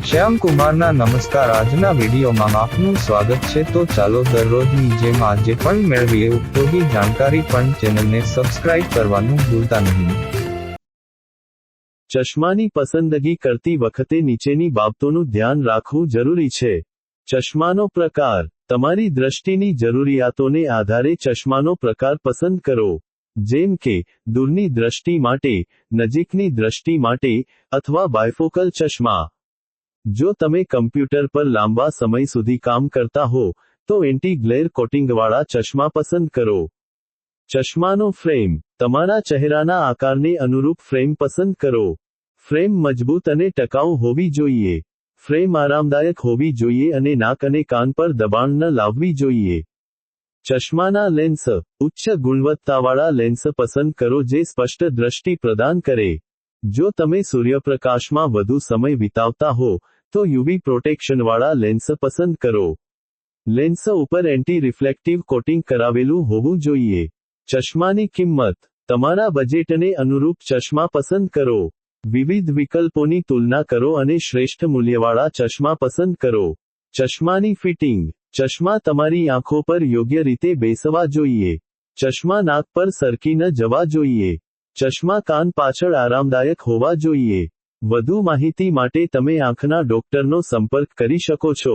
શ્યામ કુમારના નમસ્કાર। આજના વિડીયોમાં આપનું સ્વાગત છે। તો ચાલો દરરોજની જેમ આજે પણ મેળવીએ ઉપયોગી જાણકારી, પણ ચેનલને સબસ્ક્રાઇબ કરવાનું ભૂલતા નહીં। ચશ્માની પસંદગી કરતી વખતે નીચેની બાબતોનું ધ્યાન રાખવું જરૂરી છે। ચશ્માનો પ્રકાર। તમારી દ્રષ્ટિની જરૂરિયાતોને આધારે ચશ્માનો પ્રકાર પસંદ કરો, જેમ કે દૂરની દ્રષ્ટિ માટે, નજીકની દ્રષ્ટિ માટે, અથવા બાયફોકલ ચશ્મા। જો તમે કમ્પ્યુટર પર લાંબા સમય સુધી કામ કરતા હો, તો એન્ટી ગ્લેર કોટિંગવાળા ચશ્મા પસંદ કરો। ચશ્માનો ફ્રેમ। તમારા ચહેરાના આકારને અનુરૂપ ફ્રેમ પસંદ કરો। ફ્રેમ મજબૂત અને ટકાઉ હોવી જોઈએ। ફ્રેમ આરામદાયક હોવી જોઈએ અને નાક અને કાન પર દબાણ ન લાવવી જોઈએ। ચશ્માના લેન્સ। ઉચ્ચ ગુણવત્તાવાળા લેન્સ પસંદ કરો જે સ્પષ્ટ દ્રષ્ટિ પ્રદાન કરે। જો તમે સૂર્યપ્રકાશમાં વધુ સમય વિતાવતા હો, તો યુવી પ્રોટેક્શનવાળા લેન્સ પસંદ કરો। લેન્સ ઉપર એન્ટી રિફ્લેક્ટિવ કોટિંગ કરાવેલું હોવું જોઈએ। ચશ્માની કિંમત। તમારા બજેટને અનુરૂપ ચશ્મા પસંદ કરો। વિવિધ વિકલ્પોની તુલના કરો અને શ્રેષ્ઠ મૂલ્યવાળા ચશ્મા પસંદ કરો। ચશ્માની ફિટિંગ। ચશ્મા તમારી આંખો પર યોગ્ય રીતે બેસવા જોઈએ। ચશ્મા નાક પર સરકી ન જવા જોઈએ। ચશ્મા કાન પાછળ આરામદાયક હોવા જોઈએ। વધુ માહિતી માટે તમે આંખના ડોક્ટરનો સંપર્ક કરી શકો છો।